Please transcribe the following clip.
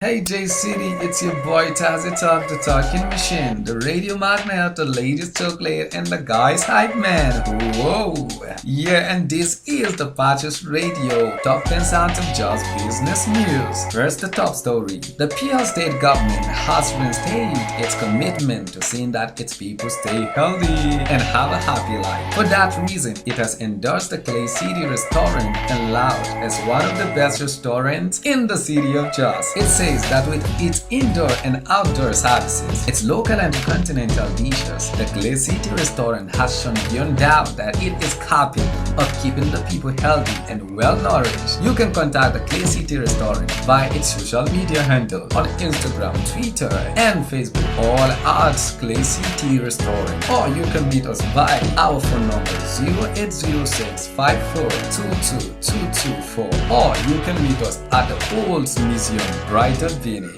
Hey J City, it's your boy Tazzy Talk, the talking machine, the radio magnet, the latest chocolate, and the guy's hype man. Whoa! Yeah, and this is the Patches Radio, top 10 sounds of just business news. First, the top story. The PL state government has reinstated its commitment to seeing that its people stay healthy and have a happy life. For that reason, it has endorsed the Clay City Restaurant and Lounge as one of the best restaurants in the city of Jos. It says that with its indoor and outdoor services, its local and continental dishes, the Clay City Restaurant has shown beyond doubt that it is capable of keeping the people healthy and well nourished. You can contact the Clay City Restaurant via its social media handle on Instagram, Twitter, and Facebook, all at Clay City Restaurant. Or you can meet us via our phone number 0806 5422 224, or you can meet us at the Olds Museum, Brighton, Vinny.